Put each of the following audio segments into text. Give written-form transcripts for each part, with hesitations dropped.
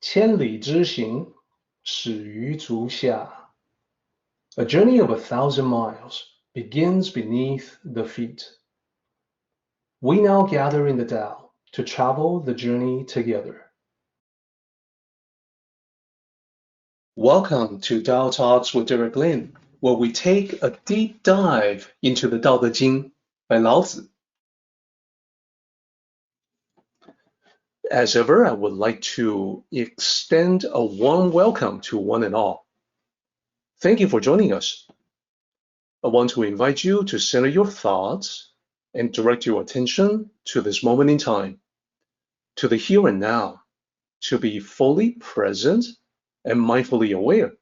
千里之行，始于足下. A journey of 1,000 miles begins beneath the feet. We now gather in the Tao to travel the journey together. Welcome to Tao Talks with Derek Lin, where we take a deep dive into the Daodejing by Lao Zi. As ever, I would like to extend a warm welcome to one and all. Thank you for joining us. I want to invite you to center your thoughts and direct your attention to this moment in time, to the here and now, to be fully present and mindfully aware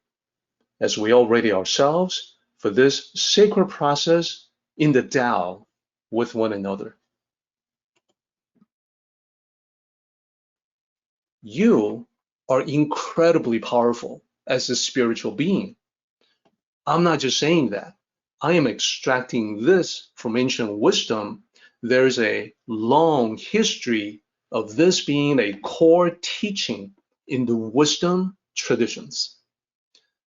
as we all ready ourselves for this sacred process in the Tao with one another. You are incredibly powerful as a spiritual being. I'm not just saying that. I am extracting this from ancient wisdom. There's a long history of this being a core teaching in the wisdom traditions.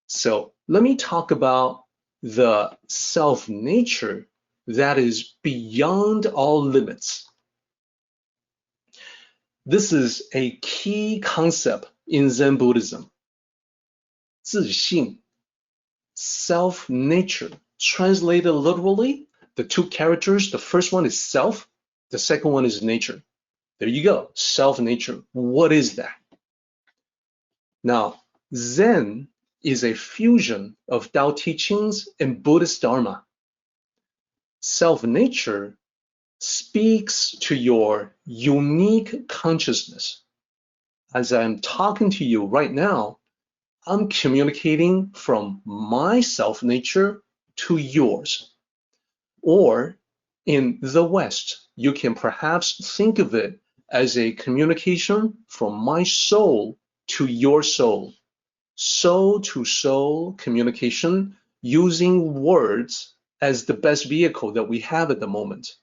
So let me talk about the self-nature that is beyond all limits. This is a key concept in Zen Buddhism. 自性, self-nature. Translated literally, the two characters, the first one is self, the second one is nature. There you go, self-nature. What is that? Now, Zen is a fusion of Tao teachings and Buddhist Dharma. Self-nature speaks to your unique consciousness. As I'm talking to you right now, I'm communicating from my self-nature to yours. Or in the West, you can perhaps think of it as a communication from my soul to your soul. Soul to soul communication using words as the best vehicle that we have at the moment.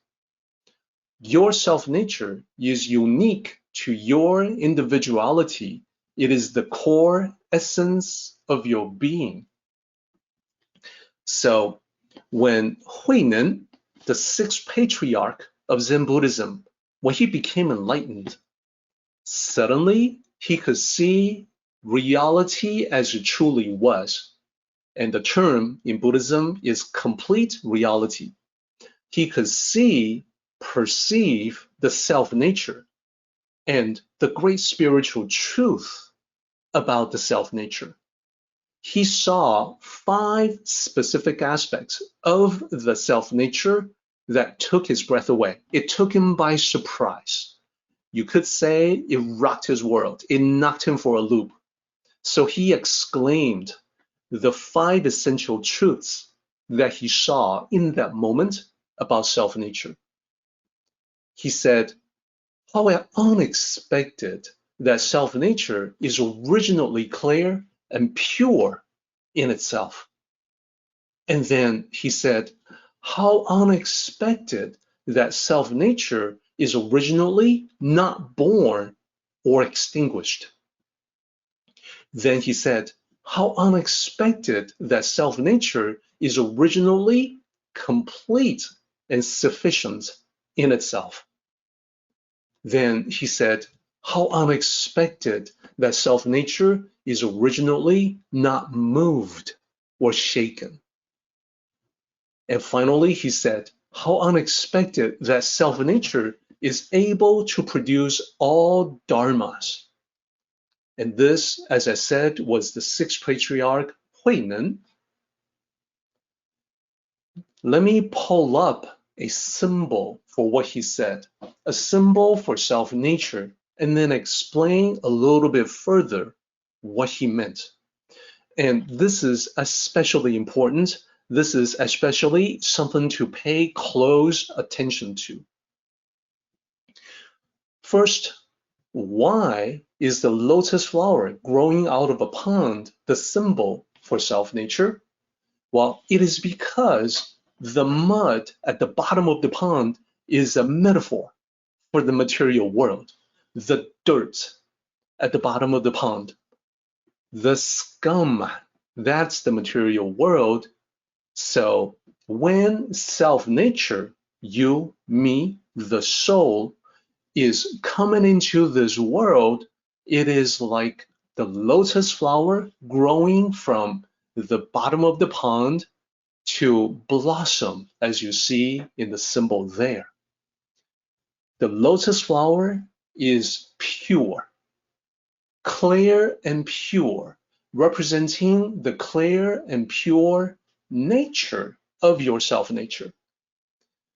Your self-nature is unique to your individuality. It is the core essence of your being. So when Huineng, the sixth patriarch of Zen Buddhism, when he became enlightened, suddenly he could see reality as it truly was. And the term in Buddhism is complete reality. He could see, perceive the self-nature and the great spiritual truth about the self-nature. He saw 5 specific aspects of the self-nature that took his breath away. It took him by surprise. You could say it rocked his world. It knocked him for a loop. So he exclaimed the 5 essential truths that he saw in that moment about self-nature. He said, how unexpected that self-nature is originally clear and pure in itself. And then he said, how unexpected that self-nature is originally not born or extinguished. Then he said, how unexpected that self-nature is originally complete and sufficient in itself. Then he said, how unexpected that self-nature is originally not moved or shaken. And finally, he said, how unexpected that self-nature is able to produce all dharmas. And this, as I said, was the sixth patriarch, Huineng. Let me pull up a symbol for what he said, a symbol for self-nature, and then explain a little bit further what he meant. And this is especially important. This is especially something to pay close attention to. First, why is the lotus flower growing out of a pond the symbol for self-nature? Well, it is because the mud at the bottom of the pond is a metaphor for the material world, the dirt. at the bottom of the pond. The scum, that's the material world. So when self-nature, you, me, the soul, is coming into this world, it is like the lotus flower growing from the bottom of the pond to blossom, as you see in the symbol there. The lotus flower is pure, clear and pure, representing the clear and pure nature of your self-nature.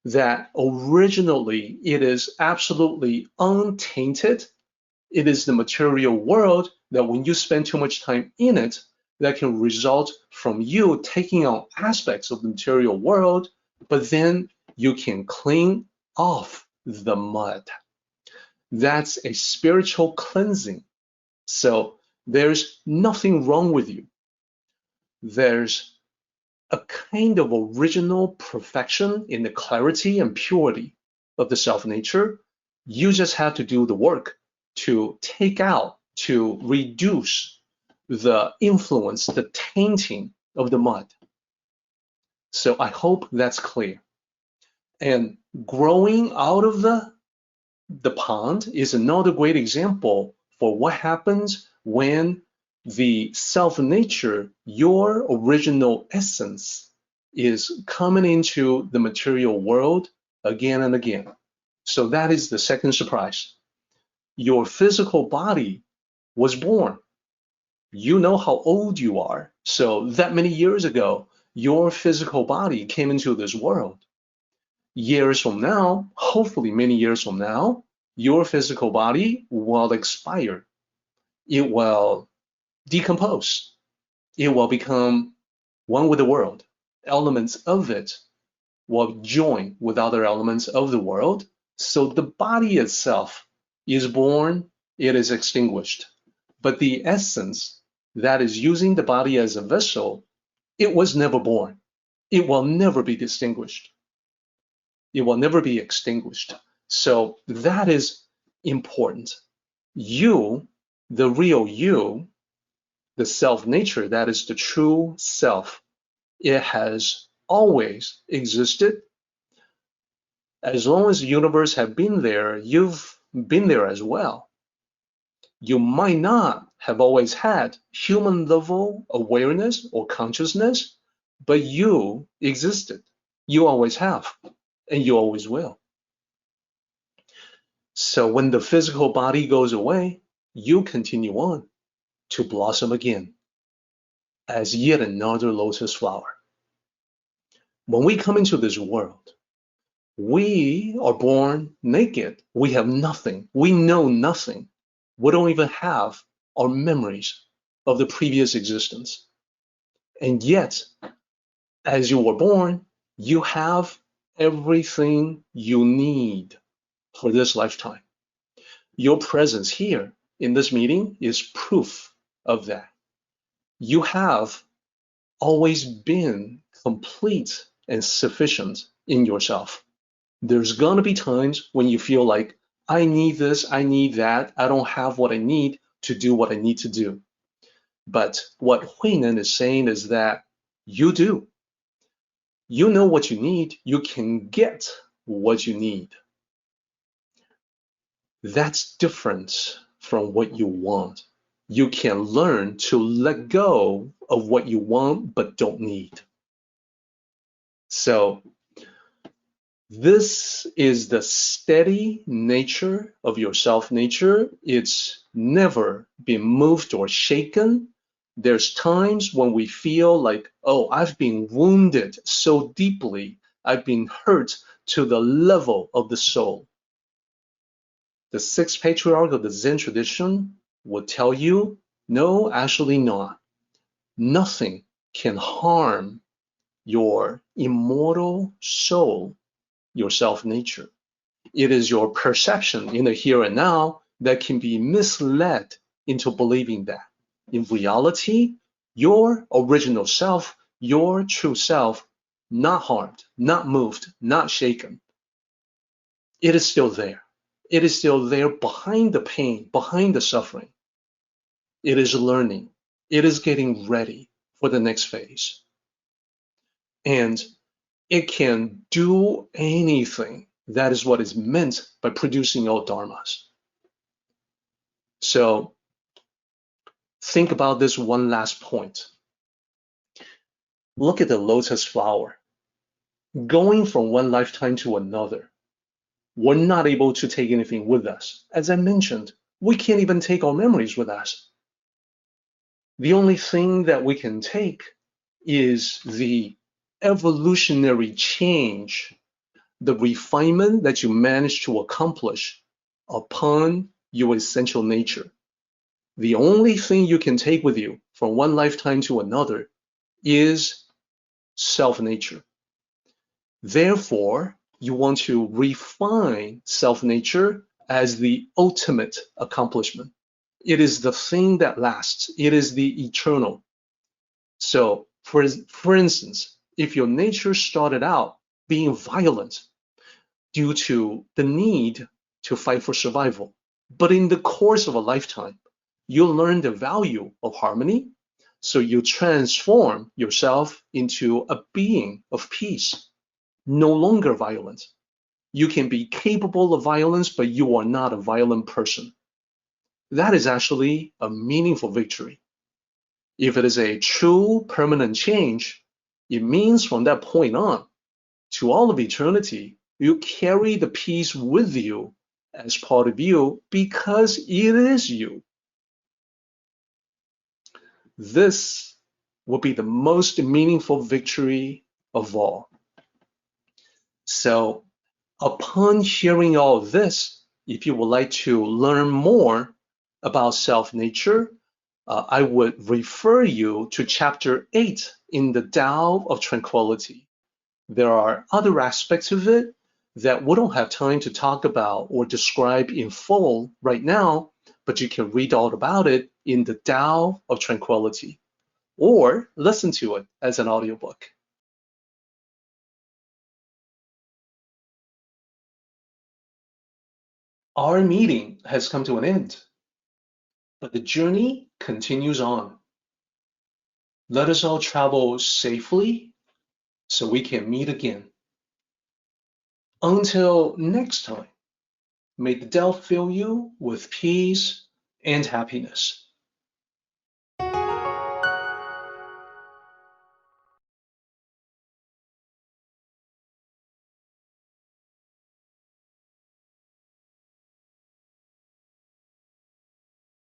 That originally it is absolutely untainted. It is the material world that when you spend too much time in it, that can result from you taking on aspects of the material world, but then you can clean off the mud. That's a spiritual cleansing. So there's nothing wrong with you. There's a kind of original perfection in the clarity and purity of the self-nature. You just have to do the work to take out, to reduce the influence, the tainting of the mud. So I hope that's clear. And growing out of the pond is another great example for what happens when the self-nature, your original essence, is coming into the material world again and again. So that is the second surprise. Your physical body was born. You know how old you are. So that many years ago, your physical body came into this world. Years from now, hopefully many years from now, your physical body will expire. It will decompose. It will become one with the world. Elements of it will join with other elements of the world. So the body itself is born, it is extinguished. But the essence that is using the body as a vessel, it was never born. It will never be distinguished. It will never be extinguished. So that is important. You, the real you, the self-nature, that is the true self, it has always existed. As long as the universe has been there, you've been there as well. You might not have always had human level awareness or consciousness, but you existed. You always have, and you always will. So when the physical body goes away, you continue on to blossom again as yet another lotus flower. When we come into this world, we are born naked. We have nothing. We know nothing. We don't even have our memories of the previous existence. And yet, as you were born, you have everything you need for this lifetime. Your presence here in this meeting is proof of that. You have always been complete and sufficient in yourself. There's gonna be times when you feel like, I need this, I need that, I don't have what I need to do what I need to do. But what Huinan is saying is that you do. You know what you need, you can get what you need. That's different from what you want. You can learn to let go of what you want but don't need. So this is the steady nature of your self-nature. It's never been moved or shaken. There's times when we feel like, oh, I've been wounded so deeply. I've been hurt to the level of the soul. The sixth patriarch of the Zen tradition would tell you, no, actually not. Nothing can harm your immortal soul, your self-nature. It is your perception in the here and now that can be misled into believing that. In reality, your original self, your true self, not harmed, not moved, not shaken. It is still there. It is still there behind the pain, behind the suffering. It is learning. It is getting ready for the next phase. And it can do anything. That is what is meant by producing all dharmas. So think about this one last point. Look at the lotus flower. Going from one lifetime to another, we're not able to take anything with us. As I mentioned, we can't even take our memories with us. The only thing that we can take is the evolutionary change, the refinement that you managed to accomplish upon your essential nature. The only thing you can take with you from one lifetime to another is self-nature. Therefore, you want to refine self-nature as the ultimate accomplishment. It is the thing that lasts. It is the eternal. So, for instance, if your nature started out being violent due to the need to fight for survival, but in the course of a lifetime, you learn the value of harmony, so you transform yourself into a being of peace, no longer violent. You can be capable of violence, but you are not a violent person. That is actually a meaningful victory. If it is a true permanent change, it means from that point on, to all of eternity, you carry the peace with you as part of you because it is you. This will be the most meaningful victory of all. So, upon hearing all this, if you would like to learn more about self-nature, I would refer you to chapter 8 in the Tao of Tranquility. There are other aspects of it that we don't have time to talk about or describe in full right now, but you can read all about it in the Tao of Tranquility or listen to it as an audiobook. Our meeting has come to an end, but the journey continues on. Let us all travel safely so we can meet again. Until next time, may the Tao fill you with peace and happiness.